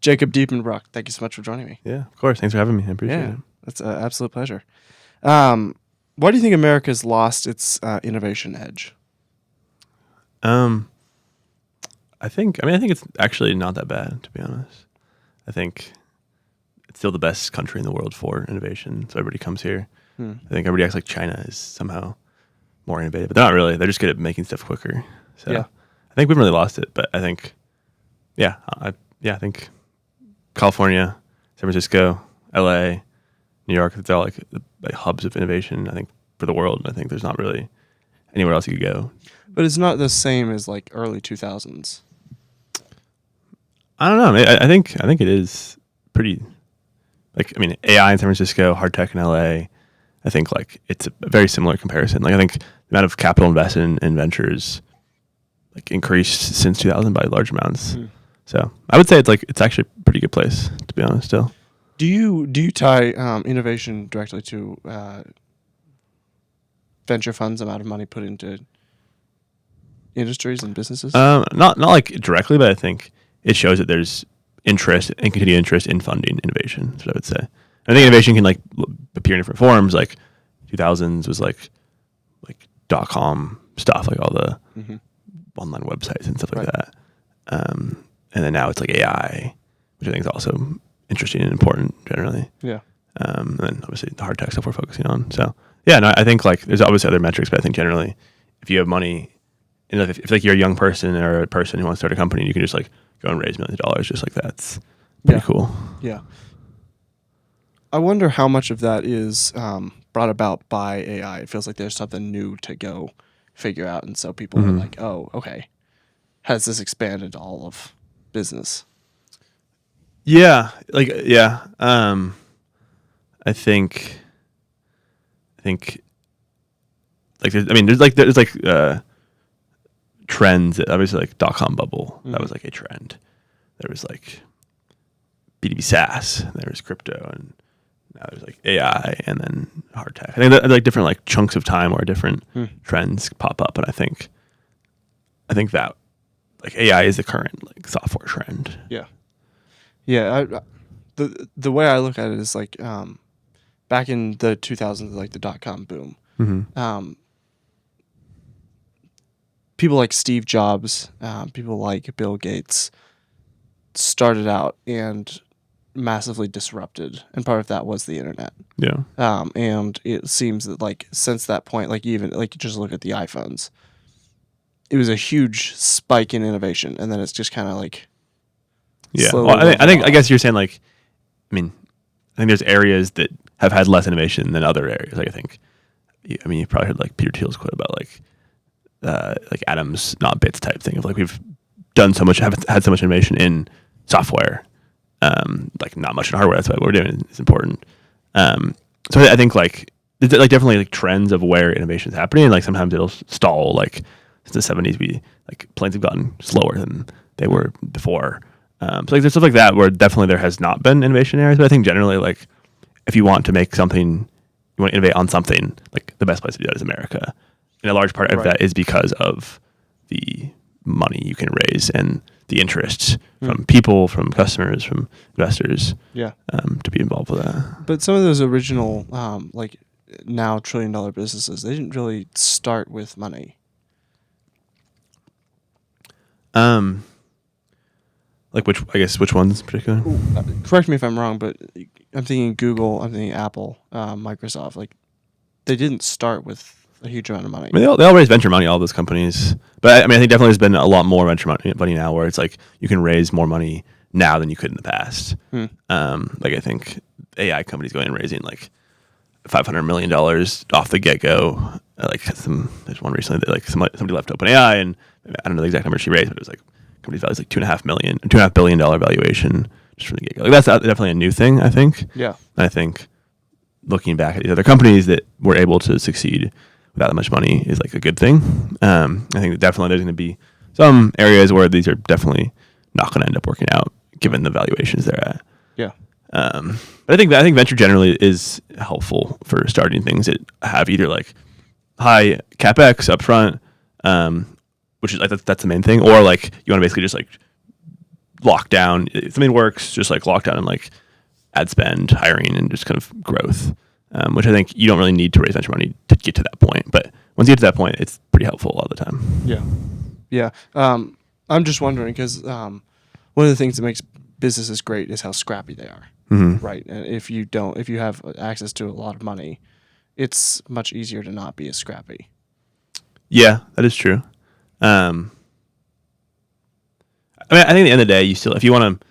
Jakob Diepenbrock, thank you so much for joining me. Yeah, of course. Thanks for having me. I appreciate it. That's an absolute pleasure. Why do you think America's lost its innovation edge? I think it's actually not that bad, to be honest. I think it's still the best country in the world for innovation, so everybody comes here. I think everybody acts like China is somehow more innovative, but they're not really. They're just good at making stuff quicker. So Yeah. I think we've really lost it, but I think, I think California, San Francisco, LA, New York, it's all like hubs of innovation, I think, for the world. And I think there's not really anywhere else you could go. But it's not the same as like early 2000s. I don't know. I think it is pretty, AI in San Francisco, hard tech in LA. I think like it's a very similar comparison. Like I think the amount of capital invested in ventures like increased since 2000 by large amounts. So I would say it's actually a pretty good place, to be honest. Still, do you tie innovation directly to venture funds, amount of money put into industries and businesses? not like directly, but I think it shows that there's interest and continued interest in funding innovation. That's what I would say. I think innovation can like appear in different forms. Like 2000s was like .com stuff, like all the online websites and stuff like that. And then now it's like AI, which I think is also interesting and important generally. Yeah. And then obviously the hard tech stuff we're focusing on. So I think like there's obviously other metrics, but I think generally if you have money, and if like you're a young person or a person who wants to start a company, you can just like go and raise millions of dollars just like that. It's pretty cool. Yeah. I wonder how much of that is brought about by AI. It feels like there's something new to go figure out. And so people are like, oh, okay. Has this expanded to all of business? Yeah. I think like there's trends that obviously like .com bubble, that was like a trend. There was like B2B SaaS, and there was crypto, and now there's like AI and then hard tech. I think that like different like chunks of time where different trends pop up, and I think that like AI is the current like software trend. Yeah. The way I look at it is like back in the 2000s, like the .com boom. People like Steve Jobs, people like Bill Gates started out and massively disrupted, and part of that was the internet. Yeah. And it seems that like since that point, like even like just look at the iPhones, it was a huge spike in innovation, and then it's just kind of like Well, I guess you're saying like, I think there's areas that have had less innovation than other areas. Like I think, you've probably heard like Peter Thiel's quote about like atoms, not bits type thing of like we've done so much, have had so much innovation in software, like not much in hardware. That's why what we're doing is important. So I think like there's like definitely like trends of where innovation is happening, and like sometimes it'll stall. Like since the 70s, planes have gotten slower than they were before. So like there's stuff like that where definitely there has not been innovation areas, but I think generally like if you want to make something, you want to innovate on something, like the best place to do that is America. And a large part of that is because of the money you can raise and the interests from people, from customers, from investors. To be involved with that. But some of those original, like now $1 trillion businesses, they didn't really start with money. Like which ones in particular? Correct me if I'm wrong, but I'm thinking Google, I'm thinking Apple, Microsoft. Like they didn't start with a huge amount of money. They all raise venture money, all those companies. But I think definitely there's been a lot more venture money now, where it's like you can raise more money now than you could in the past. Like I think AI companies going and raising like $500 million off the get go. There's one recently that like somebody left OpenAI, and I don't know the exact number she raised, but it was like company's value is like $2.5 billion valuation just from the get go. Like that's definitely a new thing, I think. Yeah. And I think looking back at these other companies that were able to succeed without that much money is like a good thing. I think that definitely there's going to be some areas where these are definitely not going to end up working out given the valuations they're at. Yeah. But I think venture generally is helpful for starting things that have either like high capex upfront, which is like that's the main thing, or like you want to basically just like lock down. If something works, just like lock down and like ad spend, hiring, and just kind of growth, which I think you don't really need to raise venture money to get to that point. But once you get to that point, it's pretty helpful a lot of the time. Yeah. Yeah. I'm just wondering because one of the things that makes businesses great is how scrappy they are. Mm-hmm. Right. And if you have access to a lot of money, it's much easier to not be as scrappy. Yeah, that is true. I mean, I think at the end of the day, if you want to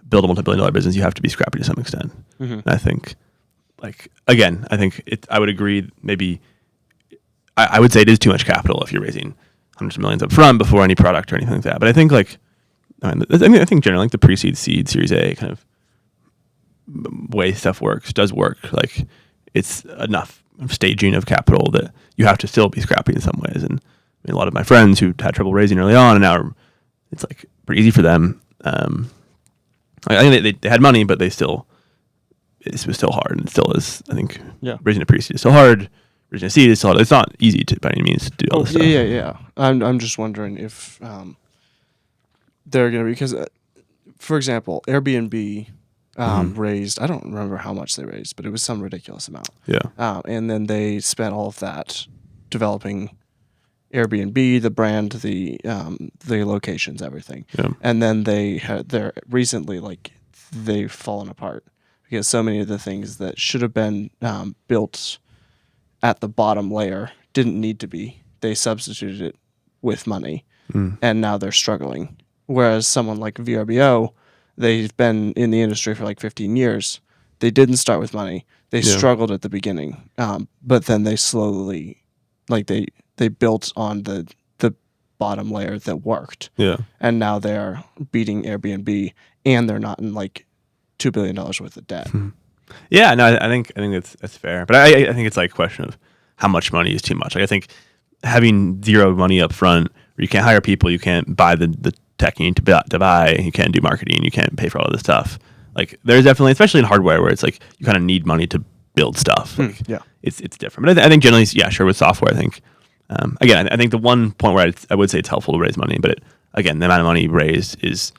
build a multi-billion-dollar business, you have to be scrappy to some extent. Mm-hmm. And I think, I would agree. Maybe I would say it is too much capital if you're raising hundreds of millions up front before any product or anything like that. But I think I think generally like the pre-seed, seed, Series A kind of way stuff does work. Like it's enough staging of capital that you have to still be scrappy in some ways. And I mean, a lot of my friends who had trouble raising early on, and now it's like pretty easy for them. I think they had money, but it was still hard, and it still is. I think raising a pre-seed is still hard. Raising a seed is still hard. It's not easy by any means to do all this stuff. Yeah. I'm just wondering if they're going to be, because, for example, Airbnb raised, I don't remember how much they raised, but it was some ridiculous amount. Yeah. And then they spent all of that developing Airbnb, the brand, the locations, everything. Yeah. And then they're recently, like, they've fallen apart because so many of the things that should have been built at the bottom layer didn't need to be. They substituted it with money, and now they're struggling. Whereas someone like VRBO, they've been in the industry for like 15 years. They didn't start with money. They struggled at the beginning, but then they slowly, like they built on the bottom layer that worked. Yeah. And now they're beating Airbnb, and they're not in like $2 billion worth of debt. Yeah, no, I think that's fair, but I think it's like a question of how much money is too much. Like I think having zero money up front, where you can't hire people, you can't buy the tech you need to buy, you can't do marketing, you can't pay for all this stuff. Like there's definitely, especially in hardware, where it's like you kind of need money to build stuff. Like, it's different. But I think generally, sure, with software, I think again, I think the one point where I would say it's helpful to raise money, but again, the amount of money raised is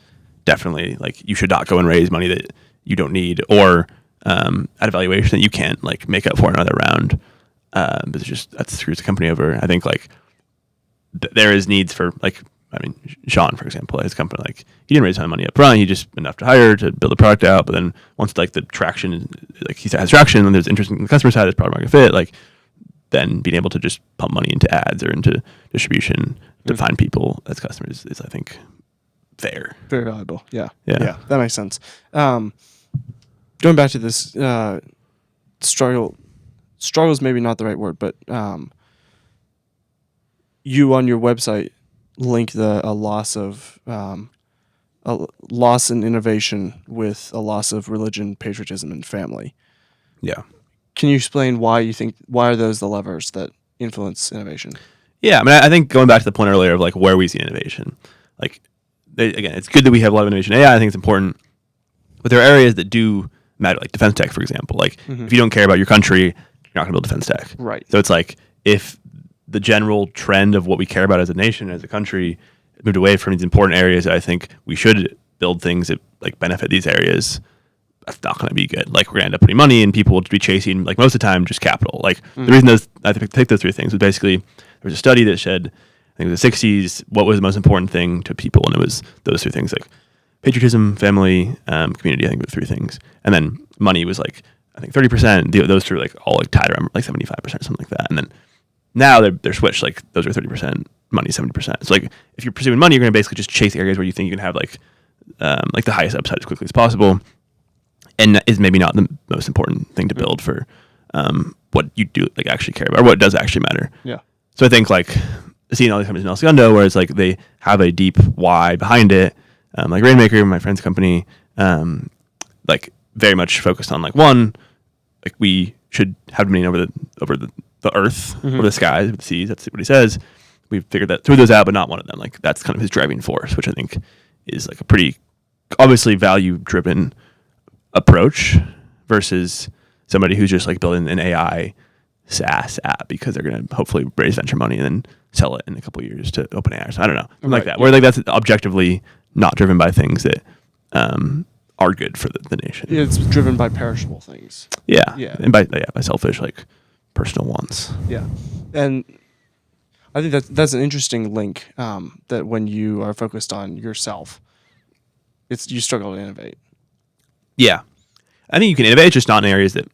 definitely like you should not go and raise money that you don't need or at a valuation that you can't like make up for another round. But that screws the company over. I think like there is needs for like, I mean, Sean, for example, his company, like he didn't raise a ton of money up front. He just enough to hire to build the product out. But then once like the traction, like he has traction and there's interest in the customer side, it's product market fit, like then being able to just pump money into ads or into distribution to find people as customers is I think fair. Very valuable. Yeah. That makes sense. Going back to this struggle is maybe not the right word, but you on your website link a loss in innovation with a loss of religion, patriotism, and family. Yeah. Can you explain why are those the levers that influence innovation? Yeah, I mean, I think going back to the point earlier of like where we see innovation, like again, it's good that we have a lot of innovation in AI. I think it's important, but there are areas that do matter, like defense tech, for example. Like if you don't care about your country, you're not going to build defense tech. Right. So it's like if the general trend of what we care about as a nation, as a country, moved away from these important areas, I think we should build things that like benefit these areas. That's not going to be good. Like we're going to end up putting money and people will be chasing, like most of the time, just capital. Like the reason I take those three things was basically there was a study that said, I think in the 60s, what was the most important thing to people, and it was those three things, like patriotism, family, community. I think were the three things, and then money was like I think 30%. Those three were like all like tied around like 75% or something like that, and then now they're switched. Like those are 30%, money 70%. So like if you're pursuing money, you're going to basically just chase areas where you think you can have like the highest upside as quickly as possible. And that is maybe not the most important thing to build for what you do like actually care about or what does actually matter. Yeah. So I think like seeing all these companies in Segundo where it's like they have a deep why behind it, like Rainmaker, my friend's company, like very much focused on like one, like we should have dominion over the earth, over the skies, over the seas. That's what he says. We've figured that through those out, but not one of them. Like that's kind of his driving force, which I think is like a pretty obviously value driven approach versus somebody who's just like building an AI SaaS app because they're going to hopefully raise venture money and then sell it in a couple of years to OpenAI. So I don't know, like that. Where like that's objectively not driven by things that are good for the nation. It's driven by perishable things. Yeah. Yeah. And by selfish, like, personal wants. Yeah. And I think that's an interesting link, that when you are focused on yourself, you struggle to innovate. Yeah. I think you can innovate, just not in areas that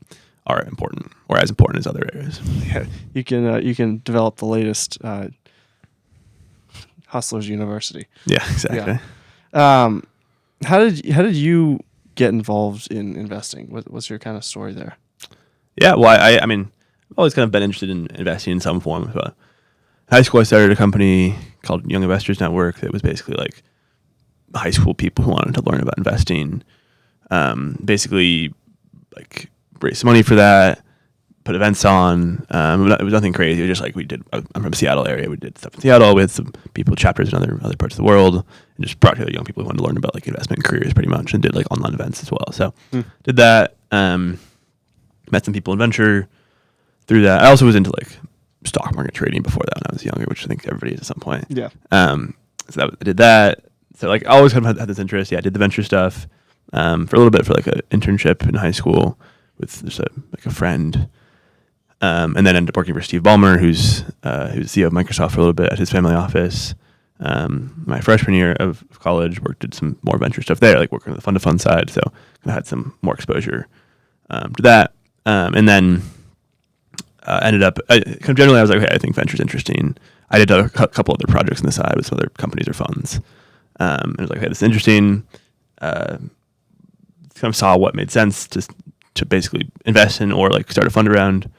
are important or as important as other areas. Yeah. You can develop the latest Hustlers University. Yeah, exactly. Yeah. How did you get involved in investing? What's your kind of story there? Yeah, well, I mean, I've always kind of been interested in investing in some form. But high school, I started a company called Young Investors Network that was basically like high school people who wanted to learn about investing. Basically, like, raise some money for that, put events on. It was nothing crazy. It was just like I'm from Seattle area. We did stuff in Seattle with some people, chapters in other parts of the world, and just brought together young people who wanted to learn about like investment careers pretty much, and did like online events as well. So did that. Met some people in venture through that. I also was into like stock market trading before that when I was younger, which I think everybody is at some point. Yeah. So I did that. So like I always kind of had this interest. Yeah, I did the venture stuff for a little bit for like an internship in high school with just a friend. And then ended up working for Steve Ballmer, who's the CEO of Microsoft for a little bit at his family office. My freshman year of college, did some more venture stuff there, like working on the fund-to-fund side. So kind of had some more exposure to that. And then ended up, kind of generally, I was like, okay, I think venture's interesting. I did a couple other projects on the side with some other companies or funds. And I was like, okay, this is interesting. Kind of saw what made sense to basically invest in or like start a fund around.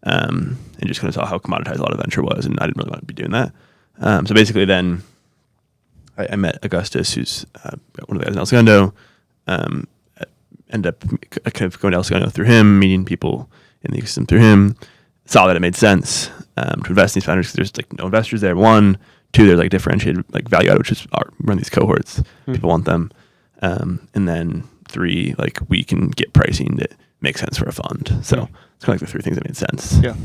And just kind of saw how commoditized a lot of venture was, and I didn't really want to be doing that. So basically then I met Augustus, who's one of the guys in El Segundo. Ended up kind of going to El Segundo through him, meeting people in the ecosystem through him. Saw that it made sense to invest in these founders because there's like no investors there. 1, 2, there's like differentiated like value add, which is run these cohorts. People want them. And then 3, like we can get pricing that makes sense for a fund. So it's kind of like the 3 things that made sense. Yeah.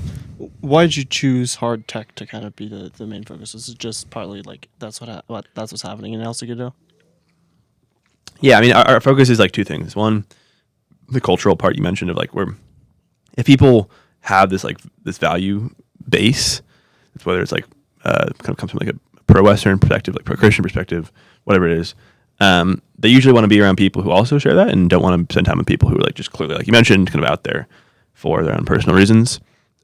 Why did you choose hard tech to kind of be the main focus? Is it just partly like that's what's happening in El Segundo? Yeah, I mean, our focus is like 2 things. 1, the cultural part you mentioned of like if people have this like this value base, whether it's like kind of comes from like a pro-Western perspective, like pro-Christian perspective, whatever it is, they usually want to be around people who also share that and don't want to spend time with people who are like just clearly, like you mentioned, kind of out there for their own personal reasons.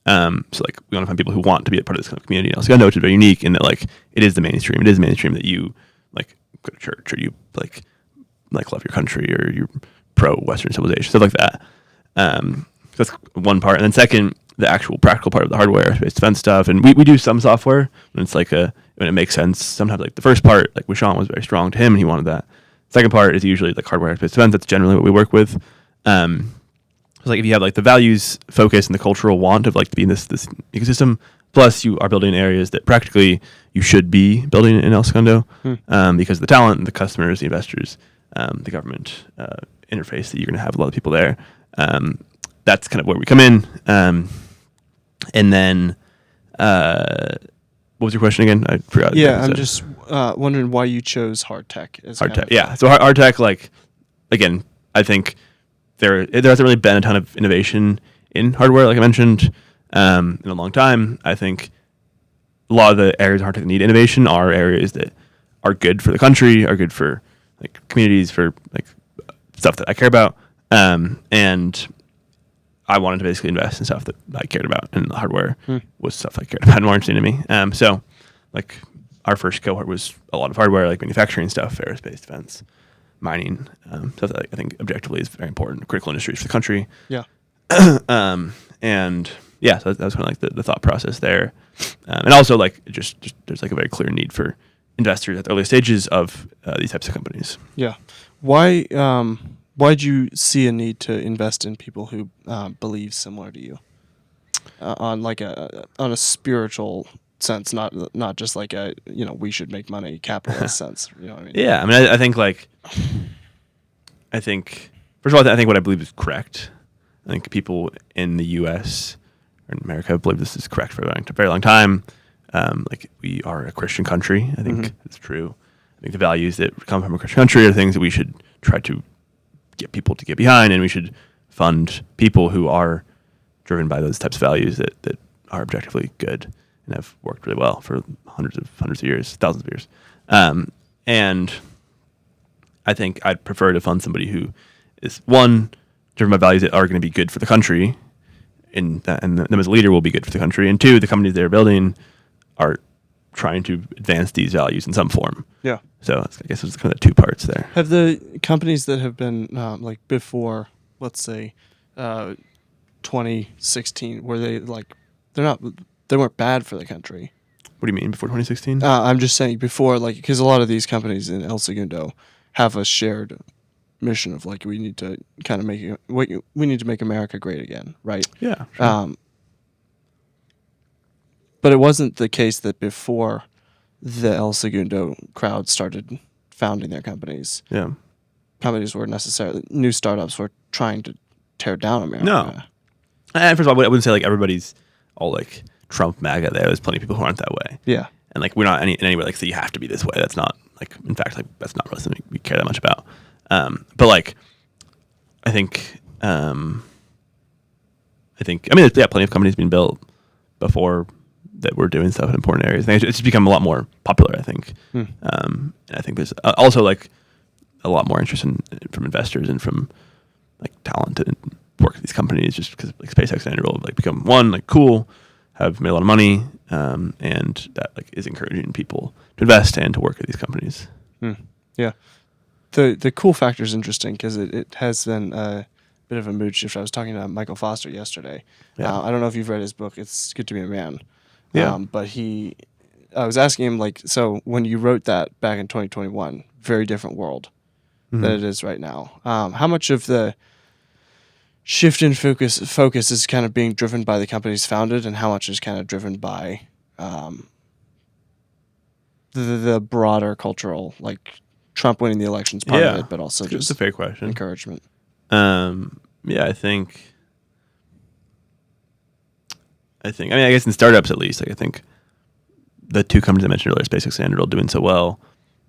So like we want to find people who want to be a part of this kind of community in El Segundo, which is very unique in that like it is the mainstream. It is mainstream that you like go to church or you like love your country or you're pro-Western civilization, stuff like that. That's one part. And then second, the actual practical part of the hardware, space defense stuff. And we do some software when it's like when it makes sense. Sometimes like the first part, like Wishant was very strong to him and he wanted that. Second part is usually like hardware, space defense. That's generally what we work with. So like if you have like the values focus and the cultural want of like to be in this ecosystem, plus you are building areas that practically you should be building in El Segundo, because of the talent, the customers, the investors, the government interface that you're going to have a lot of people there. That's kind of where we come in. And then, what was your question again? I forgot. Yeah, I'm just wondering why you chose hard tech. Hard tech, yeah. So hard tech, like, again, I think there hasn't really been a ton of innovation in hardware, like I mentioned, in a long time. I think a lot of the areas of hard tech that need innovation are areas that are good for the country, are good for like communities, for like stuff that I care about, and I wanted to basically invest in stuff that I cared about, and the hardware was stuff I cared about and more interesting to me. So, like, our first cohort was a lot of hardware, like manufacturing stuff, aerospace, defense, mining, stuff that I think objectively is very important, critical industries for the country. Yeah. And yeah, so that was kind of like the thought process there. And also, like, just there's like a very clear need for investors at the early stages of these types of companies. Yeah. Why'd you see a need to invest in people who believe similar to you on a spiritual sense, not just like a we should make money capitalist sense? You know what I mean? Yeah, I mean, I think first of all, I think what I believe is correct. I think people in the U.S. or in America believe this is correct for a very long time. Like we are a Christian country. I think it's true. I think the values that come from a Christian country are things that we should try to get people to get behind, and we should fund people who are driven by those types of values that are objectively good and have worked really well for hundreds of years, thousands of years. And I think I'd prefer to fund somebody who is, one, driven by values that are going to be good for the country, and them as a leader will be good for the country, and two, the companies they're building are trying to advance these values in some form. Yeah. So I guess there's kind of two parts there. Have the companies that have been like before, let's say, 2016, were they like they weren't bad for the country? What do you mean before 2016? I'm just saying before, like, because a lot of these companies in El Segundo have a shared mission of like we need to kind of we need to make America great again, right? Yeah. Sure. But it wasn't the case that before the El Segundo crowd started founding their companies. Yeah. Companies were new startups were trying to tear down America. No. And first of all, I wouldn't say like everybody's all like Trump MAGA there. There's plenty of people who aren't that way. Yeah. And like we're not in any way like, so you have to be this way. That's not like, in fact, like that's not really something we care that much about. But like, I mean, there's plenty of companies being built before that we're doing stuff in important areas. I think it's just become a lot more popular, I think. And I think there's also like a lot more interest from investors and from like talent to work at these companies, just because like SpaceX and Andrew will like become one, like cool, have made a lot of money, and that like is encouraging people to invest and to work at these companies. Yeah. The cool factor is interesting because it has been a bit of a mood shift. I was talking to Michael Foster yesterday. Yeah. I don't know if you've read his book. It's Good to Be a Man. Yeah. But I was asking him, like, so when you wrote that back in 2021, very different world than it is right now. How much of the shift in focus is kind of being driven by the companies founded, and how much is kind of driven by the broader cultural, like Trump winning the elections part of it, but also just a fair question. Encouragement. Yeah, I think. I mean, I guess in startups at least, like I think the two companies I mentioned earlier, SpaceX and Andrew, doing so well,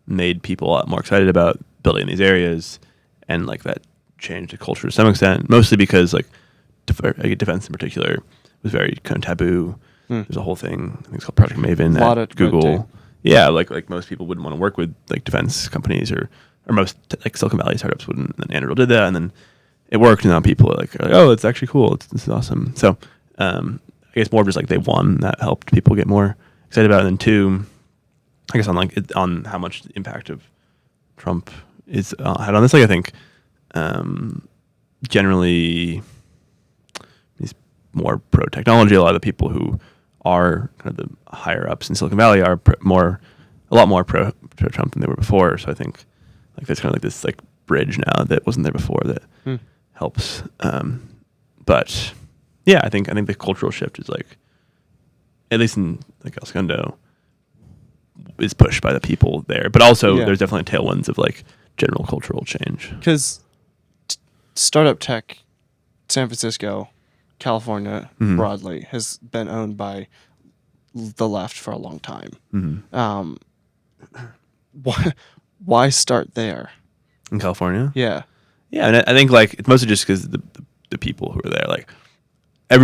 made people a lot more excited about building in these areas, and like that changed the culture to some extent. Mostly because like defense in particular was very kind of taboo. There's a whole thing, I think it's called Project Maven at Google. Yeah, like most people wouldn't want to work with like defense companies, or most like Silicon Valley startups wouldn't. And then Andrew did that, and then it worked, and now people are like, oh, it's actually cool. This is awesome. So I guess more just like they won, that helped people get more excited about it. And then two, I guess on how much the impact of Trump is had on this. Like I think generally he's more pro technology. A lot of the people who are kind of the higher ups in Silicon Valley are a lot more pro Trump than they were before. So I think like there's kind of like this like bridge now that wasn't there before that helps. But yeah, I think the cultural shift is like, at least in like El Segundo, is pushed by the people there. But also there's definitely tailwinds of like general cultural change. Because startup tech, San Francisco, California broadly, has been owned by the left for a long time. Why start there? In California? Yeah. Yeah, and I think like it's mostly just because the people who are there, like the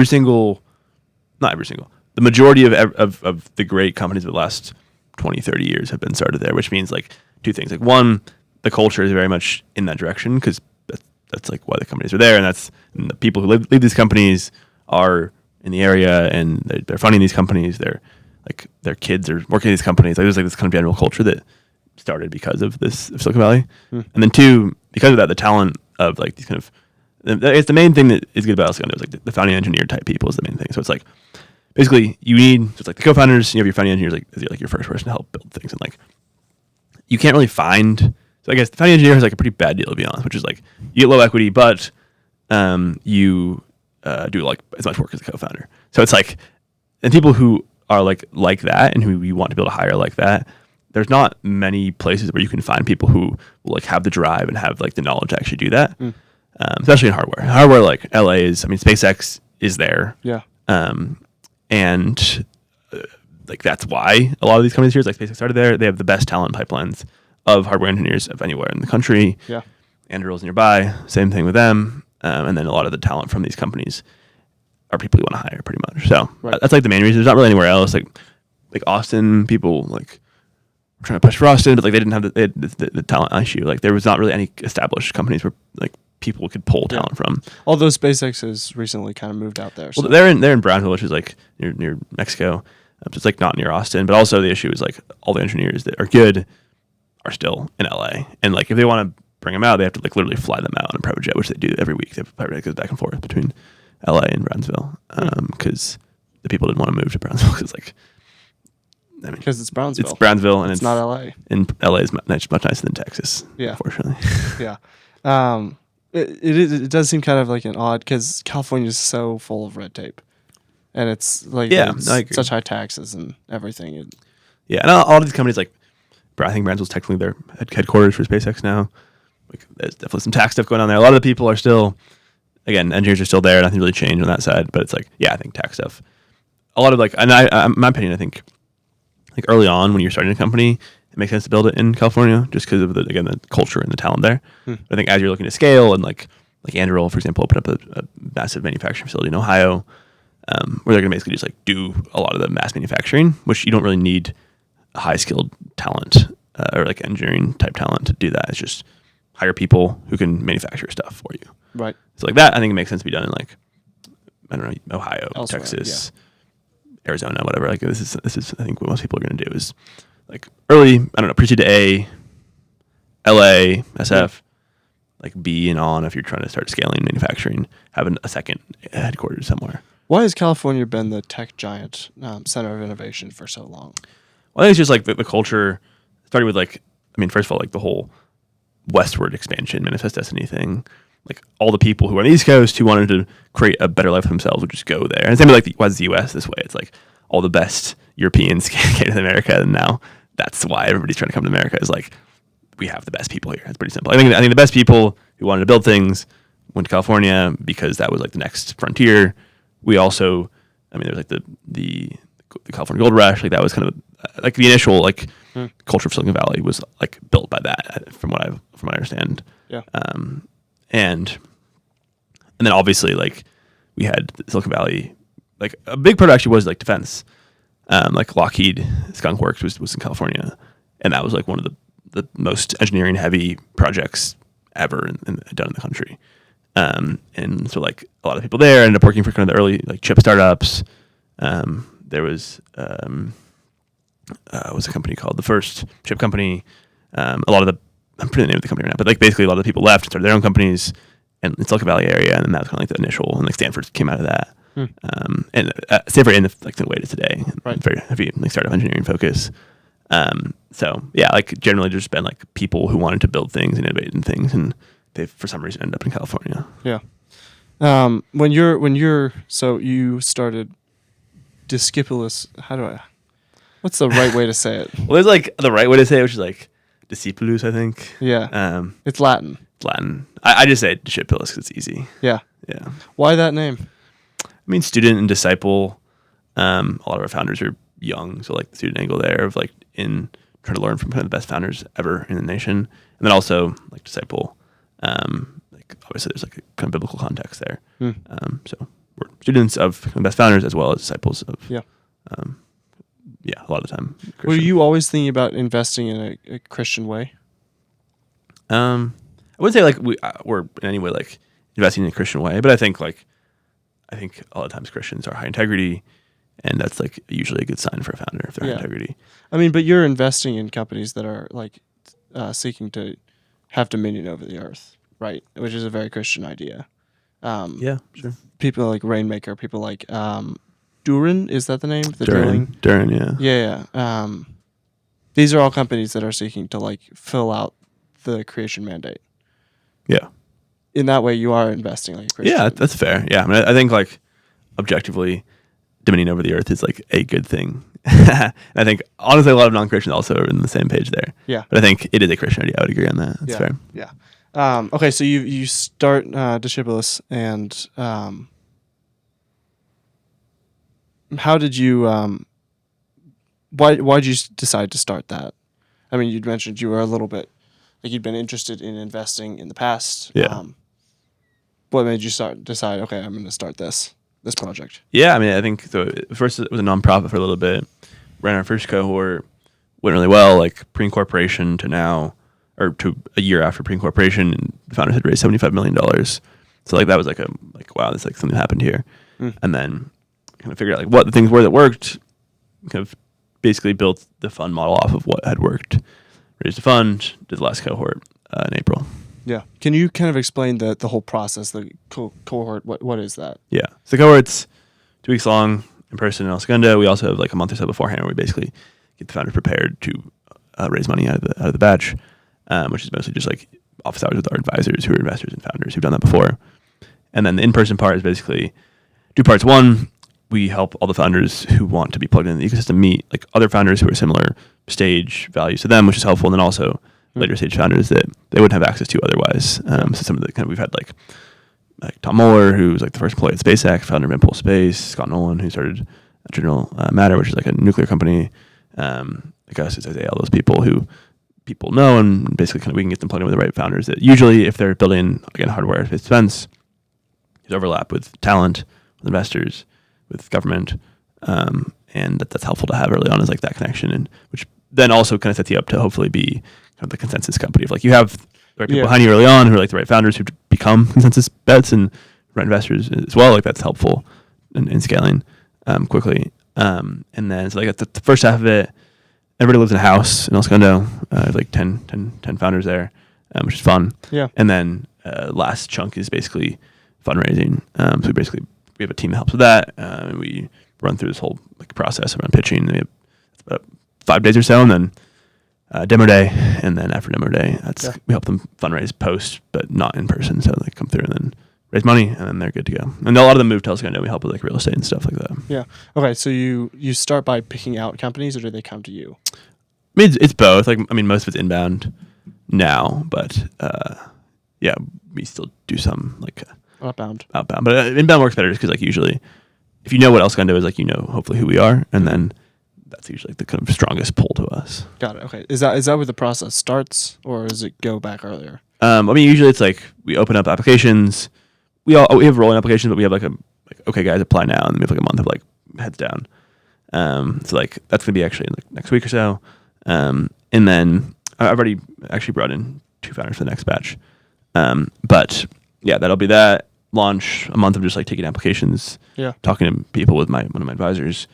majority of the great companies of the last 20, 30 years have been started there, which means like two things. Like one, the culture is very much in that direction because that's like why the companies are there, and the people who lead these companies are in the area, and they're funding these companies. They're like their kids are working at these companies. Like there's like this kind of general culture that started because of this of Silicon Valley, and then two, because of that, the talent of like these kind of it's the main thing that is good about El Segundo is like the founding engineer type people is the main thing. So it's like basically you need just like the co-founders, you have your founding engineers like your first person to help build things, and like you can't really find. So I guess the founding engineer has like a pretty bad deal, to be honest, which is like you get low equity, but you do like as much work as a co-founder. So it's like, and people who are like that and who you want to be able to hire like that, there's not many places where you can find people who will like have the drive and have like the knowledge to actually do that. Especially in hardware. Hardware, like LA is, I mean, SpaceX is there. Yeah. And like that's why a lot of these companies here, like SpaceX started there. They have the best talent pipelines of hardware engineers of anywhere in the country. Yeah. Anduril's nearby. Same thing with them. And then a lot of the talent from these companies are people you want to hire, pretty much. So that's like the main reason. There's not really anywhere else. Like Austin, people like were trying to push for Austin, but like they didn't have the talent issue. Like there was not really any established companies where like people could pull talent from. Although SpaceX has recently kind of moved out there. So. Well, they're in Brownsville, which is like near Mexico. So it's like not near Austin. But also the issue is like all the engineers that are good are still in LA, and like if they want to bring them out, they have to like literally fly them out on a private jet, which they do every week. They have a private jet goes back and forth between LA and Brownsville because the people didn't want to move to Brownsville because like. I mean, because it's Brownsville. It's Brownsville, and it's not LA. And LA is much nicer than Texas. Yeah, unfortunately. Yeah, it does seem kind of like an odd because California is so full of red tape, and it's like such high taxes and everything. And all these companies like I think Brownsville's technically their headquarters for SpaceX now. Like there's definitely some tax stuff going on there. A lot of the people are still, again, engineers are still there. Nothing really changed on that side, but it's like I think tax stuff. A lot of like, and in my opinion, I think. Like early on when you're starting a company, it makes sense to build it in California just because of the culture and the talent there. But I think as you're looking to scale and like Anduril, for example, opened up a massive manufacturing facility in Ohio, where they're going to basically just like do a lot of the mass manufacturing, which you don't really need a high skilled talent or like engineering type talent to do that. It's just hire people who can manufacture stuff for you. Right. So like that, I think it makes sense to be done in like, I don't know, Ohio, elsewhere, Texas. Yeah. Arizona, whatever. Like this is I think what most people are going to do is like early, I don't know, pre-seed to A, LA, SF, like B and on if you're trying to start scaling manufacturing, having a second headquarters somewhere. Why has California been the tech giant center of innovation for so long? Well, I think it's just like the culture started with like, I mean, first of all, like the whole westward expansion, Manifest Destiny thing. Like all the people who are on the East Coast who wanted to create a better life for themselves would just go there. And same like why is the U.S. this way? It's like all the best Europeans came to America, and now that's why everybody's trying to come to America. Is like we have the best people here. It's pretty simple. I think the best people who wanted to build things went to California because that was like the next frontier. We also, I mean, there's like the California Gold Rush. Like that was kind of like the initial like culture of Silicon Valley was like built by that, from what I understand. Yeah. And then obviously like we had Silicon Valley, like a big part actually was like defense. Like Lockheed Skunk Works was in California, and that was like one of the most engineering heavy projects ever done in the country. And so like a lot of people there ended up working for kind of the early like chip startups. There was what's a company called? The First Chip Company. A lot of the I'm forgetting the name of the company right now, but like basically a lot of the people left and started their own companies in the Silicon Valley area, and that was kind of like the initial, and like Stanford came out of that. And Stanford in the way it is today, right. Very heavy like startup engineering focus. So yeah, like generally there's been like people who wanted to build things and innovate in things, and they for some reason end up in California. Yeah. When you're so you started Discipulus. What's the right way to say it? Well, there's like the right way to say it, which is like Discipulus, I think. Yeah. It's Latin. I just say Discipulus because it's easy. Yeah. Yeah. Why that name? I mean, student and disciple. A lot of our founders are young, so like the student angle there of like in trying to learn from kind of the best founders ever in the nation, and then also like disciple. Like obviously there's like a kind of biblical context there. So we're students of the best founders as well as disciples of. Yeah. A lot of the time. Christian. Were you always thinking about investing in a Christian way? I wouldn't say like we're in any way like investing in a Christian way, but I think a lot of times Christians are high integrity, and that's like usually a good sign for a founder if they're high integrity. I mean, but you're investing in companies that are like seeking to have dominion over the earth, right? Which is a very Christian idea. Yeah, sure. People like Rainmaker, people like Durin, is that the name? Durin, yeah. Yeah. These are all companies that are seeking to like fill out the creation mandate. Yeah. In that way, you are investing like a Christian. Yeah, that's fair. Yeah, I mean, I think like objectively, dominion over the earth is like a good thing. And I think honestly, a lot of non-Christians also are in the same page there. Yeah. But I think it is a Christian idea. I would agree on that. That's fair. Yeah. Okay, so you start Discipulus, and how did you? Why did you decide to start that? I mean, you'd mentioned you were a little bit like you'd been interested in investing in the past. Yeah. What made you decide? Okay, I'm going to start this project. Yeah, I mean, I think so. First, it was a nonprofit for a little bit. Ran our first cohort, went really well, like pre-incorporation to now, or to a year after pre-incorporation, and the founders had raised $75 million. So like that was like wow, this like something happened here. And then kind of figured out like what the things were that worked. Kind of basically built the fund model off of what had worked. Raised a fund, did the last cohort in April. Yeah. Can you kind of explain the whole process, the cohort? What is that? Yeah. So the cohort's 2 weeks long in person in El Segundo. We also have like a month or so beforehand where we basically get the founders prepared to raise money out of the batch, which is mostly just like office hours with our advisors who are investors and founders who've done that before. And then the in-person part is basically 2 parts. One, we help all the founders who want to be plugged into the ecosystem meet like other founders who are similar stage values to them, which is helpful. And then also later stage founders that they wouldn't have access to otherwise. So some of the kind of we've had like Tom Mueller, who's like the first employee at SpaceX, founder of Impulse Space, Scott Nolan, who started General Matter, which is like a nuclear company. Like us, it's Isaiah, all those people who people know, and basically kind of we can get them plugged in with the right founders that usually if they're building, again, hardware at expense, there's overlap with talent, with investors, with government, and that's helpful to have early on is like that connection, and which then also kind of sets you up to hopefully be kind of the consensus company of like you have the right people behind you early on who are like the right founders who become consensus bets and right investors as well. Like that's helpful in scaling quickly. And then so like the first half of it, everybody lives in a house in El Segundo. There's like 10 founders there, which is fun. Yeah. And then last chunk is basically fundraising. So we have a team that helps with that. And we run through this whole like process around pitching. We have about 5 days or so, and then demo day, and then after demo day, we help them fundraise post, but not in person. So they come through and then raise money, and then they're good to go. And a lot of them move to El Segundo. We help with like real estate and stuff like that. Yeah. Okay. So you start by picking out companies, or do they come to you? I mean, it's both. Like, I mean, most of it's inbound now, but yeah, we still do some like outbound. But inbound works better because like usually, if you know what El Segundo is, like you know hopefully who we are, and then that's usually the kind of strongest pull to us. Got it. Okay. Is that where the process starts, or does it go back earlier? I mean, usually it's like we open up applications. We have rolling applications, but we have like okay, guys, apply now, and then we have like a month of like heads down. So like that's gonna be actually in like next week or so. And then I've already actually brought in 2 founders for the next batch. But yeah, that'll be that launch, a month of just like taking applications, talking to people with one of my advisors.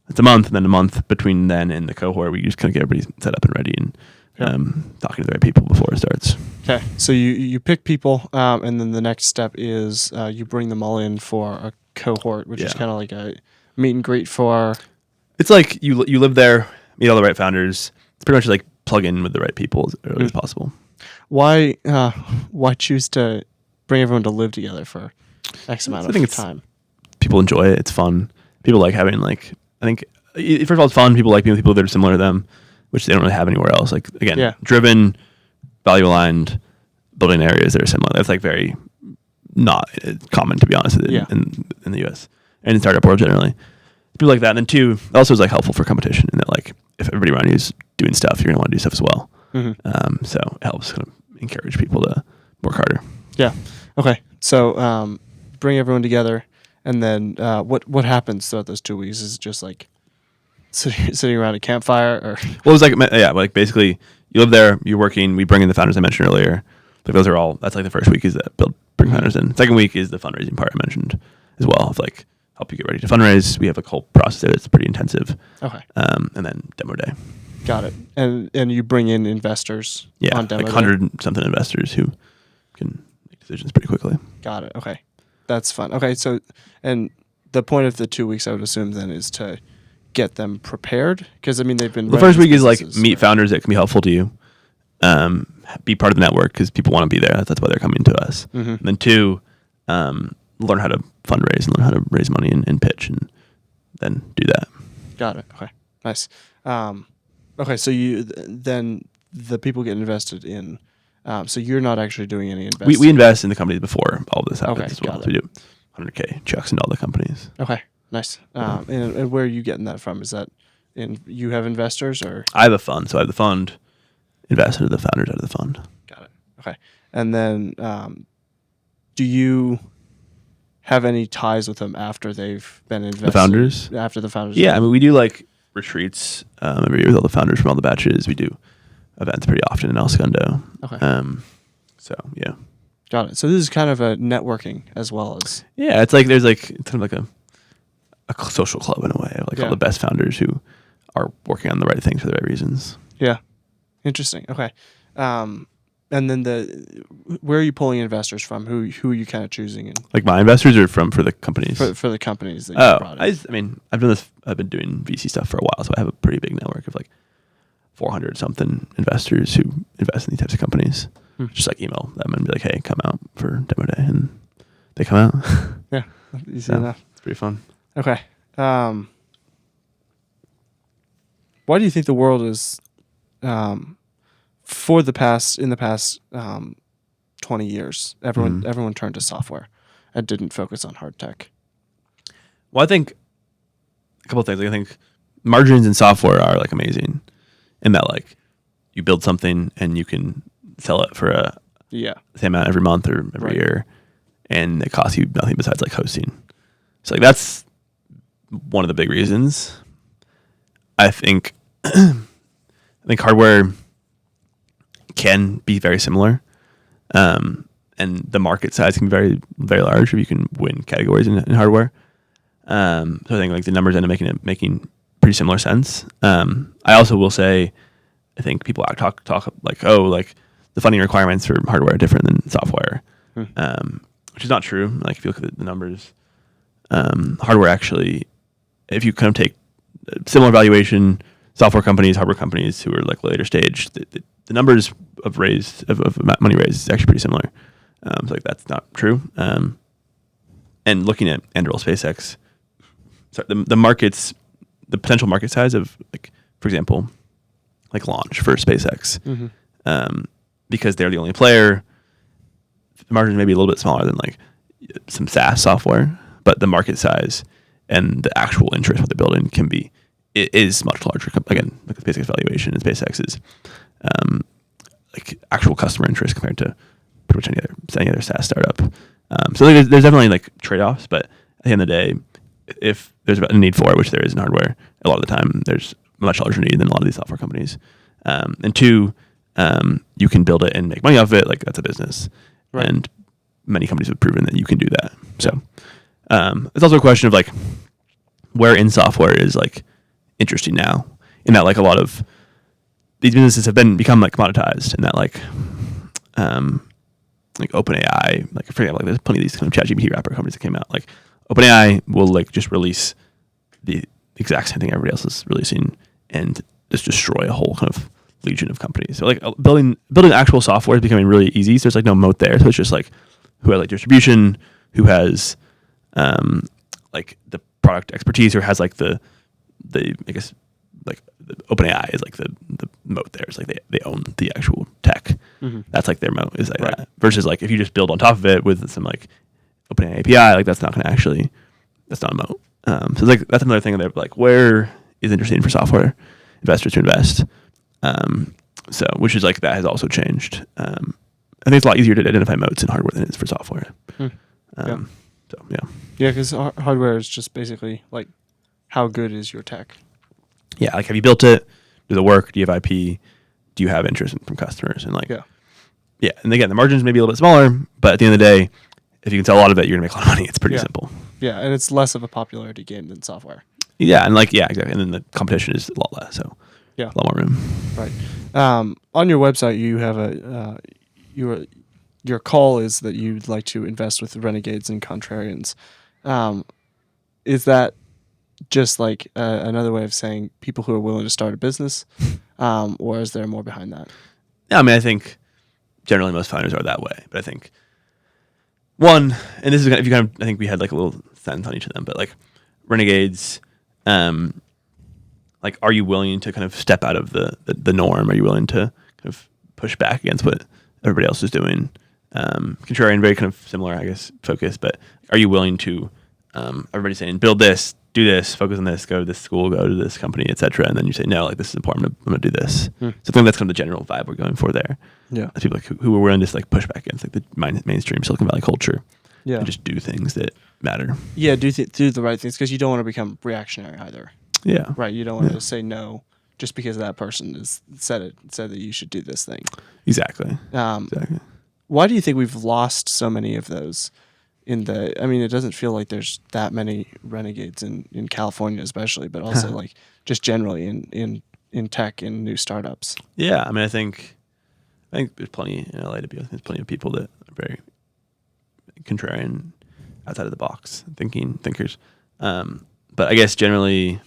It's a month, and then a month between then and the cohort. We just kind of get everybody set up and ready and talking to the right people before it starts. Okay. So you pick people, and then the next step is you bring them all in for a cohort, which is kind of like a meet and greet for. It's like you live there, meet all the right founders. It's pretty much like plug in with the right people as early as possible. Why choose to bring everyone to live together for X amount of time? People enjoy it. It's fun. People like having like. I think, first of all, it's fun. People like being with people that are similar to them, which they don't really have anywhere else. Like, again, driven, value-aligned, building areas that are similar. That's, like, very not common, to be honest, in the U.S. and in startup world generally. People like that. And then, 2, also is, like, helpful for competition in that, like, if everybody around you is doing stuff, you're going to want to do stuff as well. Mm-hmm. So it helps kind of encourage people to work harder. Yeah. Okay. So bring everyone together. And then what happens throughout those 2 weeks? Is it just like sitting around a campfire, or? Well, it's like basically you live there, you're working. We bring in the founders I mentioned earlier. Like those are all. That's like the first week is that bring founders in. Second week is the fundraising part I mentioned as well. Of like help you get ready to fundraise. We have a whole process there that's pretty intensive. Okay. And then demo day. Got it. And you bring in investors. Yeah, on demo like 100-something investors who can make decisions pretty quickly. Got it. Okay. That's fun. Okay, so, and the point of the 2 weeks, I would assume, then, is to get them prepared? Because, I mean, they've been... The first week is, like, meet founders that can be helpful to you. Be part of the network, because people want to be there. That's why they're coming to us. Mm-hmm. And then 2, learn how to fundraise and learn how to raise money and pitch, and then do that. Got it. Okay, nice. Okay, so then the people get invested in... so you're not actually doing any investing? We invest in the companies before all this happens as well. Got it. So we do 100K checks into all the companies. Okay, nice. And where are you getting that from? Is that you have investors, or? I have a fund. So I have the fund. invest into the founders out of the fund. Got it. Okay. And then do you have any ties with them after they've been invested? The founders? After the founders? Yeah, I mean, we do like retreats every year with all the founders from all the batches. We do events pretty often in El Segundo. Okay. So, yeah. Got it. So this is kind of a networking as well as... Yeah, it's like there's like it's kind of like a social club in a way, like all the best founders who are working on the right things for the right reasons. Yeah. Interesting. Okay. And then where are you pulling investors from? Who are you kind of choosing? Like my investors or for the companies? For the companies that you brought in. I mean, I've been doing VC stuff for a while, so I have a pretty big network of like 400 something investors who invest in these types of companies. Just like email them and be like, hey, come out for demo day, and they come out. Yeah, easy enough. It's pretty fun. Okay. Why do you think the world is, in the past 20 years, everyone turned to software and didn't focus on hard tech? Well, I think a couple of things. I think margins in software are like amazing in that like you build something and you can sell it for the same amount every month or every year, and it costs you nothing besides like hosting. So like that's one of the big reasons. I think hardware can be very similar, and the market size can be very, very large if you can win categories in hardware. So I think like the numbers end up making pretty similar sense. I also will say, I think people talk like, oh, like the funding requirements for hardware are different than software, which is not true. Like if you look at the numbers, hardware actually, if you kind of take similar valuation, software companies, hardware companies who are like later stage, the numbers of money raised is actually pretty similar. So like that's not true. And looking at Anduril, SpaceX, the markets, the potential market size of like, for example, like launch for SpaceX, because they're the only player, the margins may be a little bit smaller than like some SaaS software, but the market size and the actual interest what they're building it is much larger. Again, like the SpaceX valuation and SpaceX is like actual customer interest compared to pretty much any other SaaS startup. So there's definitely like trade-offs, but at the end of the day, if there's a need for it, which there is in hardware, a lot of the time there's a much larger need than a lot of these software companies. And two, you can build it and make money off of it. Like that's a business, and many companies have proven that you can do that. So it's also a question of like where in software is like interesting now, in that like a lot of these businesses have become like commoditized, and that like OpenAI, like for example, like there's plenty of these kind of ChatGPT wrapper companies that came out. Like OpenAI will like just release the exact same thing everybody else is releasing and just destroy a whole kind of legion of companies. So like building actual software is becoming really easy. So there's like no moat there. So it's just like who has like distribution, who has like the product expertise, or has like the I guess like the OpenAI is like the moat there. It's like they own the actual tech. That's like their moat is like that. Versus like if you just build on top of it with some like OpenAI API, like that's not a moat. So like that's another thing that like where is interesting for software investors to invest. So which is like that has also changed. I think it's a lot easier to identify moats in hardware than it is for software. So yeah. Yeah, because hardware is just basically like how good is your tech. Yeah, like have you built it? Do the work? Do you have IP? Do you have interest from customers? And like and again, the margins may be a little bit smaller, but at the end of the day, if you can sell a lot of it, you're gonna make a lot of money. It's pretty simple. Yeah, and it's less of a popularity game than software. Yeah, and like exactly. And then the competition is a lot less, so a lot more room. Right. On your website, you have your call is that you'd like to invest with renegades and contrarians. Is that just like another way of saying people who are willing to start a business, or is there more behind that? Yeah, I mean, I think generally most founders are that way, but I think one, and this is if you kind of, I think we had like a little sentence on each of them, but like renegades, like are you willing to kind of step out of the norm? Are you willing to kind of push back against what everybody else is doing? Contrarian, very kind of similar, I guess, focus, but are you willing to? Everybody's saying build this, do this, focus on this, go to this school, go to this company, etc. And then you say, no, like this is important. I'm gonna do this. So I think that's kind of the general vibe we're going for there. Yeah, as people like who are willing to just like push back against like the mainstream Silicon Valley culture. Yeah, and just do things that matter. Yeah, do the right things because you don't want to become reactionary either. Yeah, right. You don't want to say no just because that person said that you should do this thing. Exactly. Exactly. Why do you think we've lost so many of those? It doesn't feel like there's that many renegades in California, especially, but also like just generally in tech and new startups. Yeah, I mean, I think there's plenty in LA to be. There's plenty of people that are very contrarian, outside of the box thinkers. But I guess generally,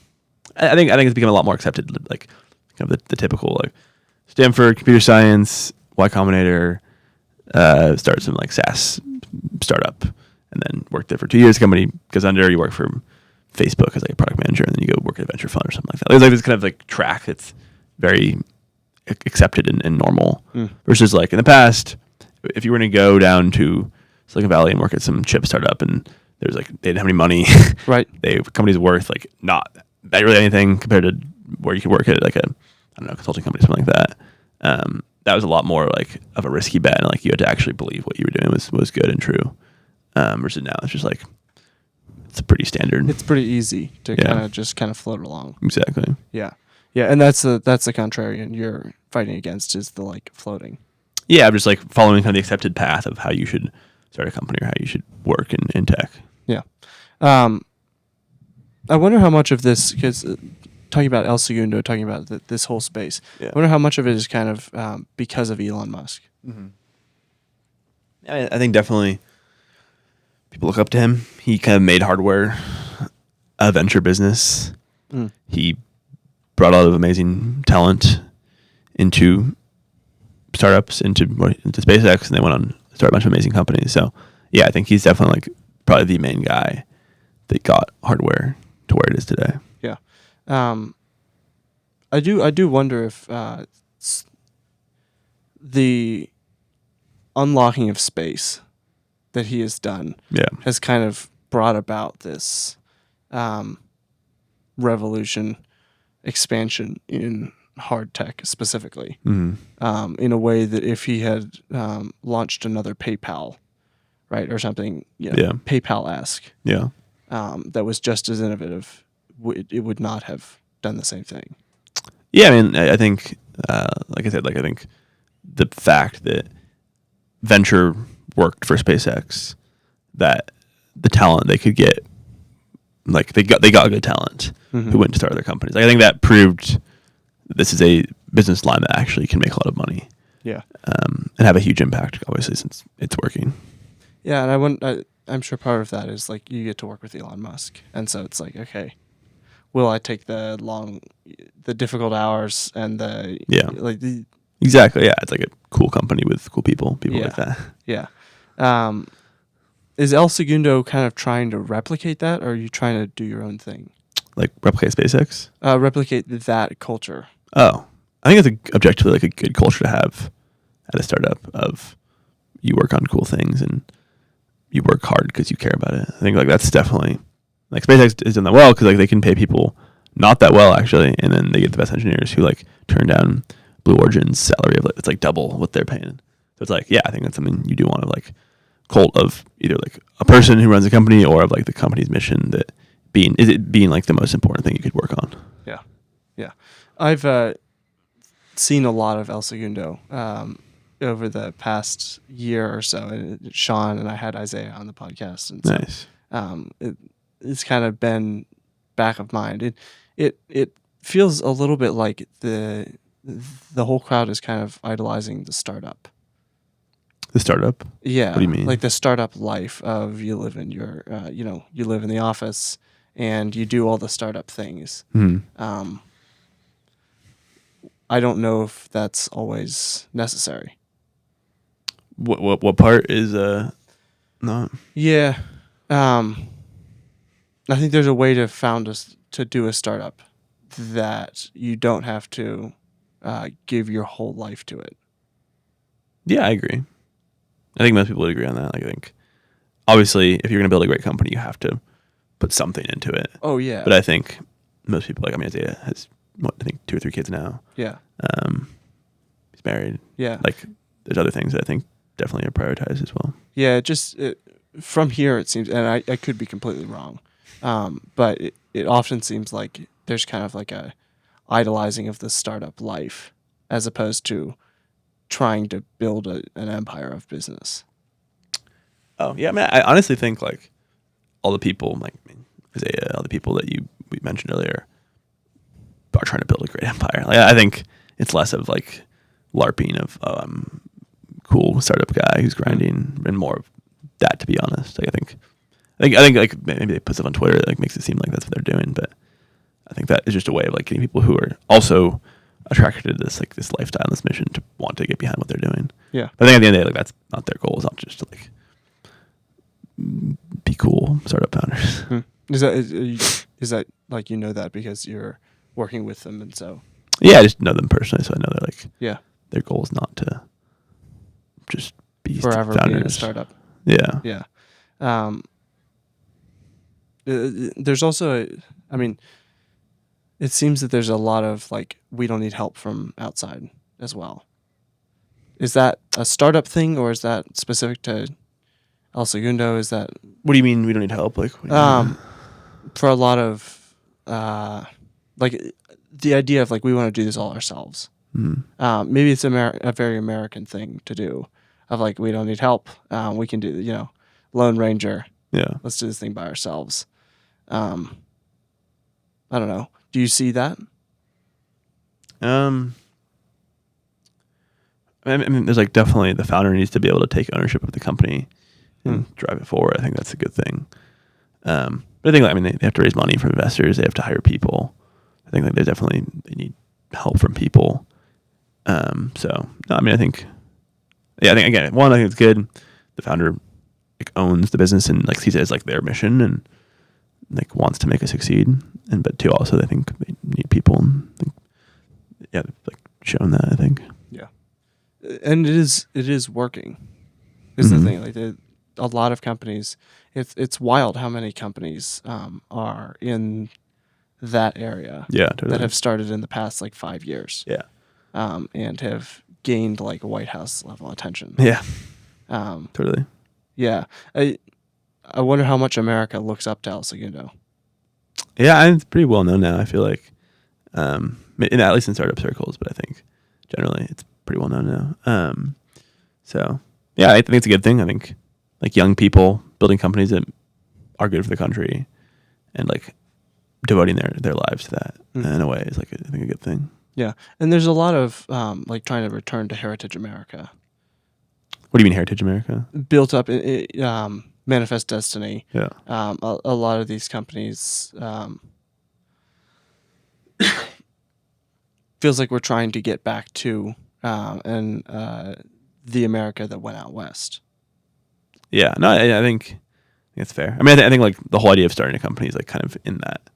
I think it's become a lot more accepted. Like kind of the typical like Stanford computer science, Y Combinator, start some like SaaS startup, and then work there for 2 years. Company goes under. You work for Facebook as like a product manager, and then you go work at a venture fund or something like that. There's like this kind of like track that's very accepted and normal. Versus like in the past, if you were going to go down to Silicon Valley and work at some chip startup, and there's like they didn't have any money, right? Company's worth like not that really anything compared to where you could work at like a consulting company, something like that. That was a lot more like of a risky bet, and like you had to actually believe what you were doing was good and true. Versus now, it's just like it's pretty standard. It's pretty easy to kind of float along. Exactly. Yeah, and that's the contrarian you're fighting against is the like floating. Yeah, I'm just like following kind of the accepted path of how you should start a company or how you should work in tech. Yeah. I wonder how much of this, because talking about El Segundo, talking about this whole space, I wonder how much of it is kind of because of Elon Musk. Mm-hmm. I think definitely people look up to him. He kind of made hardware a venture business. He brought a lot of amazing talent into startups, into SpaceX, and they went on to start a bunch of amazing companies. So yeah, I think he's definitely like probably the main guy that got hardware to where it is today. Yeah. I do wonder if the unlocking of space that he has done has kind of brought about this revolution, expansion in hard tech specifically, in a way that if he had launched another PayPal, right, or something, PayPal-esque, that was just as innovative, it would not have done the same thing. Yeah, I mean, I think, like I said, I think the fact that venture worked for SpaceX, that the talent they could get, like they got good talent who went to start their companies. Like, I think that proved this is a business line that actually can make a lot of money. Yeah, and have a huge impact, obviously, since it's working. Yeah, and I'm sure part of that is like you get to work with Elon Musk, and so it's like, okay, will I take the difficult hours and exactly, yeah, it's like a cool company with cool people like that. Yeah. Is El Segundo kind of trying to replicate that, or are you trying to do your own thing? Like replicate SpaceX? Replicate that culture. Oh, I think it's objectively like a good culture to have at a startup of you work on cool things and you work hard because you care about it. I think like that's definitely like SpaceX is doing that well because like they can pay people not that well actually, and then they get the best engineers who like turn down Blue Origin's salary of like it's like double what they're paying. So it's like I think that's something you do want to like cult of either like a person who runs a company or of like the company's mission that being like the most important thing you could work on. Yeah. I've seen a lot of El Segundo over the past year or so, and Sean and I had Isaiah on the podcast, and so, nice. It's kind of been back of mind. It feels a little bit like the whole crowd is kind of idolizing the startup. The startup? Yeah. What do you mean? Like the startup life of you live in your you live in the office and you do all the startup things. I don't know if that's always necessary. What part is not? Yeah. I think there's a way to do a startup that you don't have to give your whole life to it. Yeah, I agree. I think most people would agree on that. Like, I think obviously if you're going to build a great company, you have to put something into it. Oh yeah. But I think most people, like, I mean, Isaiah has, I think 2 or 3 kids now. Yeah. He's married. Yeah. Like, there's other things that I think definitely are prioritized as well. Yeah, from here it seems, and I could be completely wrong, but it often seems like there's kind of like a idolizing of the startup life as opposed to trying to build an empire of business. Oh yeah, I mean, I honestly think like all the people, like, I mean, Isaiah, all the people that we mentioned earlier, are trying to build a great empire. Like, I think it's less of like LARPing of cool startup guy who's grinding, and more of that, to be honest. Like, I think like maybe they put stuff on Twitter that like makes it seem like that's what they're doing, but I think that is just a way of like getting people who are also attracted to this lifestyle and this mission to want to get behind what they're doing. Yeah. But I think at the end of the day, like, that's not their goal. It's not just to like be cool startup founders. Is that like, that because you're working with them, and so? Yeah, I just know them personally, so I know they're like, yeah, their goal is not to just be forever founders. being a startup. Yeah. Yeah. There's also it seems that there's a lot of like, we don't need help from outside as well. Is that a startup thing, or is that specific to El Segundo? Is that, what do you mean we don't need help? Like, for a lot of like the idea of like, we want to do this all ourselves. Maybe it's a very American thing to do, of like, we don't need help. We can do, Lone Ranger. Yeah. Let's do this thing by ourselves. I don't know. Do you see that? I mean, there's like, definitely the founder needs to be able to take ownership of the company and drive it forward. I think that's a good thing. But I think, I mean, they have to raise money from investors. They have to hire people. I think that they need help from people. So no, I mean, I think again, one, I think it's good. The founder like owns the business and like sees it as like their mission and like wants to make it succeed. But 2, also, I think they need people, and like shown that, I think. Yeah, and it is working. Is the thing, like, a lot of companies. It's wild how many companies are in that area. Yeah, totally. That have started in the past like 5 years. Yeah. And have gained like White House level attention. Yeah. Totally. Yeah. I wonder how much America looks up to El Segundo. Yeah, it's pretty well known now, I feel like. At least in startup circles, but I think generally it's pretty well known now. So yeah, I think it's a good thing. I think like young people building companies that are good for the country and like devoting their lives to that in a way is like, I think, a good thing. Yeah. And there's a lot of like trying to return to Heritage America. What do you mean Heritage America? Built up Manifest Destiny. Yeah. A lot of these companies feels like we're trying to get back to the America that went out west. Yeah, no, I think it's fair. I mean, I think like the whole idea of starting a company is like kind of in that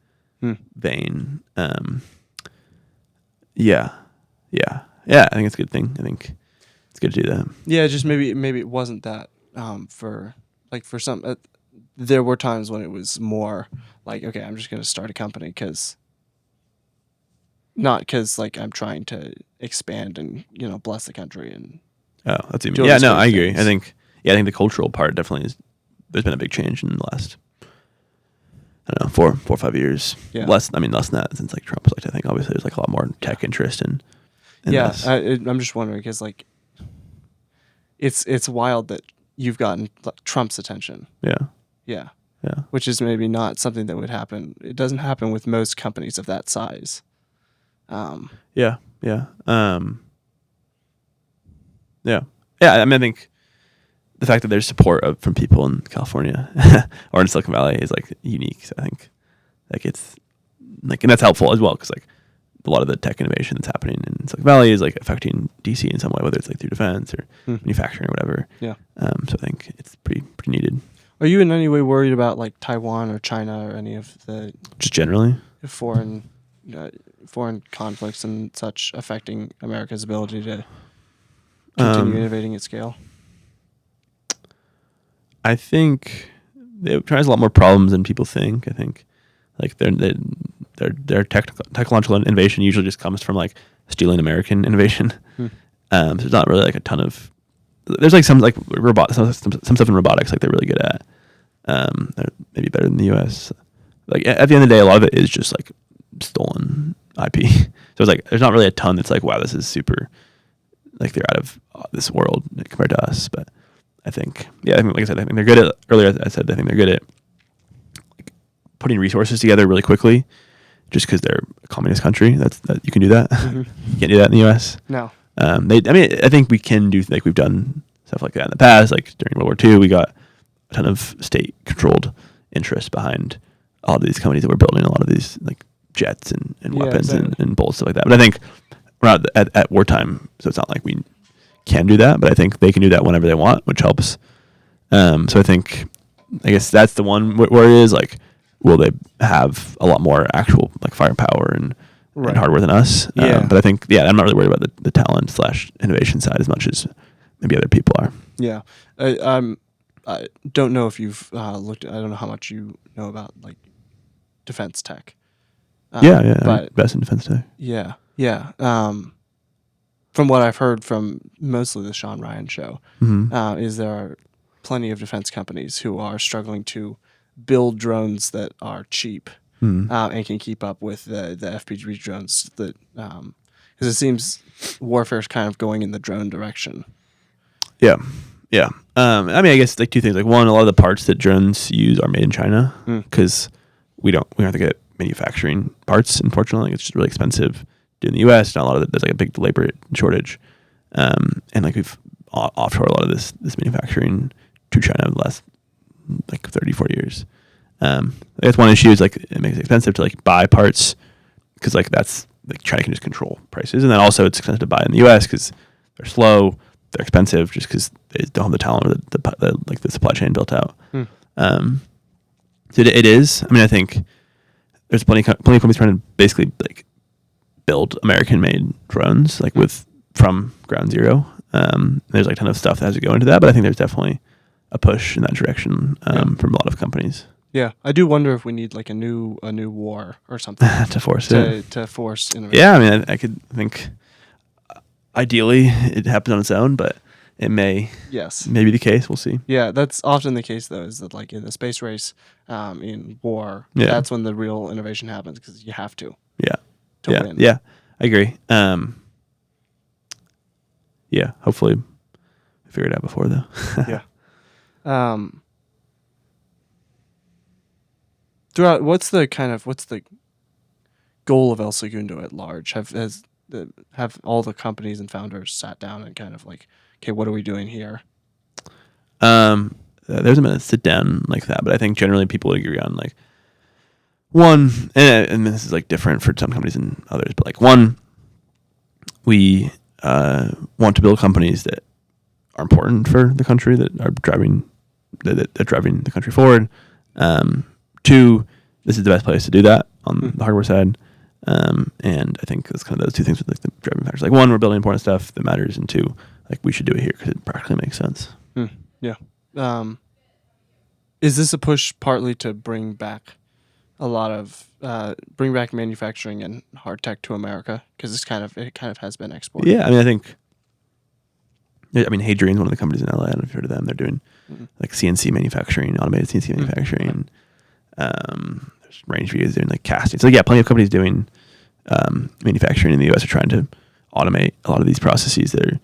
vein. Yeah. I think it's a good thing. I think it's good to do that. Yeah, just maybe it wasn't that for some. There were times when it was more like, okay, I'm just going to start a company not because like I'm trying to expand and bless the country and. Oh, that's even. Yeah, no, I agree. I think the cultural part definitely is. There's been a big change in the last, I don't know, 4 or 5 years. Yeah. Less than that since like Trump was elected. I think obviously there's like a lot more tech interest in this. I'm just wondering because like it's wild that you've gotten Trump's attention. Yeah. Which is maybe not something that would happen. It doesn't happen with most companies of that size. Yeah. I mean, I think the fact that there's support from people in California or in Silicon Valley is like unique. So I think like it's like, and that's helpful as well because like a lot of the tech innovation that's happening in Silicon Valley is like affecting DC in some way, whether it's like through defense or manufacturing or whatever. Yeah. So I think it's pretty needed. Are you in any way worried about like Taiwan or China or any of the just generally foreign conflicts and such affecting America's ability to continue innovating at scale? I think tries a lot more problems than people think. I think like their technological innovation usually just comes from like stealing American innovation. So there's not really like a ton of. There's like some like some stuff in robotics like they're really good at. They're maybe better than the U.S. Like at the end of the day, a lot of it is just like stolen IP. So it's like there's not really a ton that's like, wow, this is super. Like they're out of this world compared to us, but I think, yeah, I mean, like I said, I think they're good at. Earlier, I said I think they're good at like, putting resources together really quickly, just because they're a communist country. That you can do that. You can't do that in the U.S. No. I think we can do like we've done stuff like that in the past. Like during World War II, we got a ton of state-controlled interests behind all of these companies that were building a lot of these like jets and weapons and bullets, stuff like that. But I think we're not at wartime, so it's not like we can do that. But I think they can do that whenever they want, which helps. So I guess that's the one where it is like, will they have a lot more actual like firepower and hardware than us? But I think, I'm not really worried about the talent / innovation side as much as maybe other people are. Yeah. I don't know if you've looked. I don't know how much you know about like defense tech. But best in defense tech. Yeah. From what I've heard from mostly the Sean Ryan show, is there are plenty of defense companies who are struggling to build drones that are cheap and can keep up with the FPV drones that because it seems warfare is kind of going in the drone direction. Yeah. I mean, I guess like two things. Like one, a lot of the parts that drones use are made in China because we don't have to get manufacturing parts. Unfortunately, it's just really expensive to do in the U.S. Not a lot of it. There's like a big labor shortage, and like we've offshore a lot of this manufacturing to China in the last like 30, 40 years. That's one issue is like it makes it expensive to like buy parts because like that's like China can just control prices, and then also it's expensive to buy in the U.S. because they're slow. They're expensive just because they don't have the talent or the supply chain built out. So it is. I mean, I think there's plenty of companies trying to basically like build American-made drones like from ground zero. There's like a ton of stuff that has to go into that, but I think there's definitely a push in that direction from a lot of companies. Yeah, I do wonder if we need like a new war or something to force innovation. Yeah, I mean, I could think. Ideally, it happens on its own, but it may be the case. We'll see. Yeah, that's often the case, though, is that like in the space race, in war, that's when the real innovation happens because you have to. Win. Yeah, I agree. Hopefully I figure it out before, though. Throughout, what's the goal of El Segundo at large? Have all the companies and founders sat down and kind of like, okay, what are we doing here? There's a minute sit down like that, but I think generally people would agree on like one, and this is like different for some companies and others, but like one, we want to build companies that are important for the country, that are driving the country forward. Two, this is the best place to do that on the hardware side. And I think that's kind of those two things with like the driving factors. Like one, we're building important stuff that matters, and two, like we should do it here because it practically makes sense. Yeah. Is this a push partly to bring back manufacturing and hard tech to America? Because it kind of has been exported. Yeah, I mean, Hadrian's one of the companies in LA. I don't know if you've heard of them. They're doing like CNC manufacturing, automated CNC manufacturing. There's Rangeview is doing like casting. So plenty of companies doing manufacturing in the U.S. are trying to automate a lot of these processes that are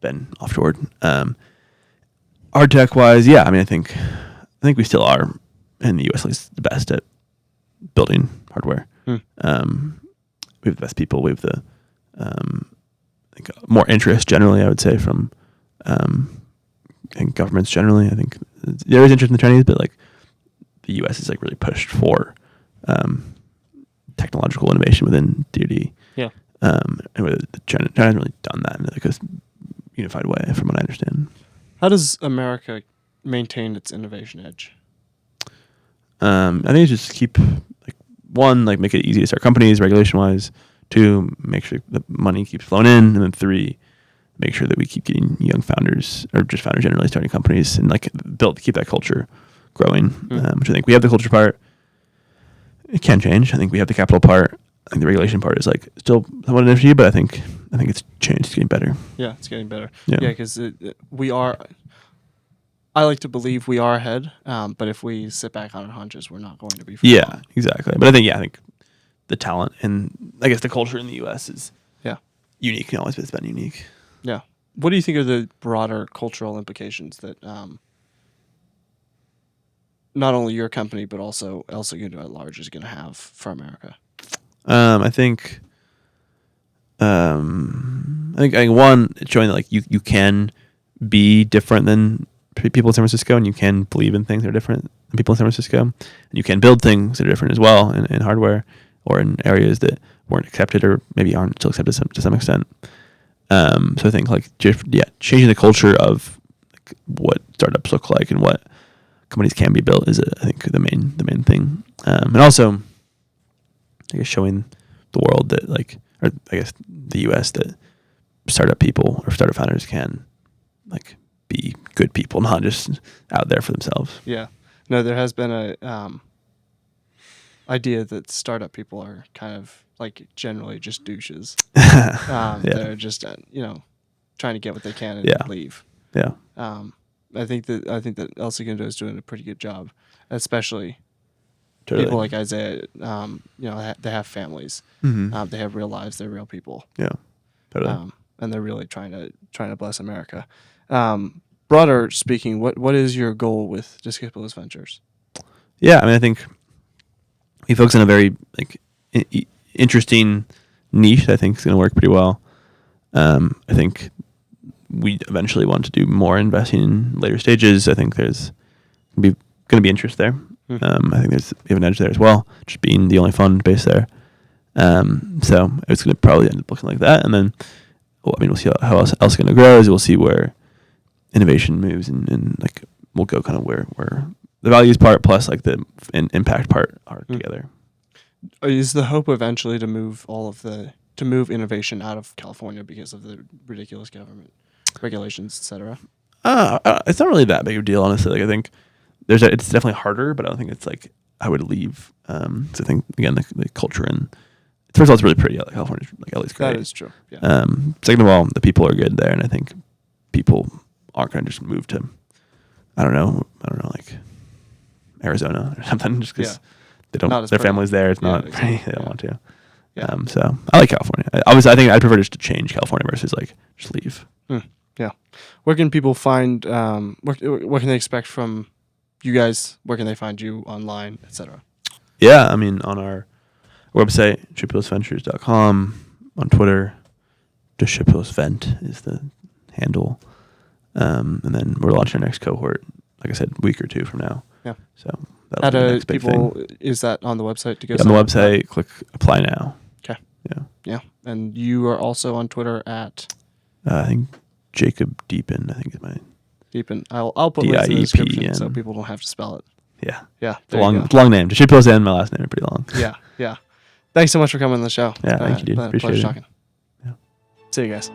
been offshored. Hard tech wise, I think we still are in the U.S. at least the best at building hardware. We have the best people. We have the more interest generally, I would say, from governments generally. I think there is interest in the Chinese, but like the U.S. is like really pushed for technological innovation within DoD. Yeah. And China hasn't really done that in like a unified way, from what I understand. How does America maintain its innovation edge? I think it's just keep make it easy to start companies regulation wise. 2, make sure the money keeps flowing in, and then 3, make sure that we keep getting young founders or just founders generally starting companies and keep that culture growing, which I think we have the culture part. It can change. I think we have the capital part. I think the regulation part is like still somewhat an issue, but I think it's changed. It's getting better. Yeah, it's getting better. Yeah, because we are. I like to believe we are ahead, but if we sit back on our hunches, we're not going to be. Yeah, exactly. But I think the talent and I guess the culture in the U.S. is unique and always has been unique. Yeah. What do you think are the broader cultural implications that not only your company but also El Segundo at large is going to have for America? I think one, it's showing that like you can be different than people in San Francisco, and you can believe in things that are different than people in San Francisco, and you can build things that are different as well in hardware or in areas that weren't accepted or maybe aren't still accepted to some extent. So I think like changing the culture of like what startups look like and what companies can be built is I think the main thing, and also I guess showing the world that like, or I guess the U.S. that startup people or startup founders can like be good people, not just out there for themselves. Yeah. No, there has been a idea that startup people are kind of like generally just douches. They're just trying to get what they can and leave. Yeah. I think that El Segundo is doing a pretty good job, especially Totally. people like Isaiah. They have families. Mm-hmm. They have real lives. They're real people. Yeah. Totally. And they're really trying to bless America. Broader speaking, what is your goal with Discipulus Ventures? Yeah, I mean, I think we focus on a very like interesting niche that I think is going to work pretty well. I think we eventually want to do more investing in later stages. I think there's going to be interest there. Mm-hmm. I think we have an edge there as well, just being the only fund based there. So it's going to probably end up looking like that. And then, we'll see how else it's going to grow. We'll see where innovation moves and like we'll go kind of where the values part plus like the impact part are together. Is the hope eventually to move innovation out of California because of the ridiculous government regulations, etc.? It's not really that big of a deal, honestly. Like I think it's definitely harder, but I don't think it's like I would leave. So I think again the culture and first of all it's really pretty. Like California's like LA's great. That is true. Yeah. Second of all, the people are good there, and I think people aren't going to just move to I don't know like Arizona or something just because they don't. Their family's there. It's not. Exactly. They don't want to. Yeah. So I like California. Obviously, I think I'd prefer just to change California versus like just leave. Yeah. Where can people find? What can they expect from you guys? Where can they find you online, etc.? Yeah, I mean on our website, dicipulusventures.com, on Twitter, Discipulus Vent is the handle, and then we're launching our next cohort. Like I said, a week or two from now. Yeah. So that'll be the next big thing. Is that on the website to go? On the website, click apply now. Okay. Yeah. And you are also on Twitter at I think Jakob Diepen. I think is my Diepen. I'll put links in the description so people don't have to spell it. Yeah. It's a long name. Discipulus and my last name are pretty long. Yeah. Thanks so much for coming on the show. Yeah, thank you, dude. Appreciate pleasure it. talking. Yeah. See you guys.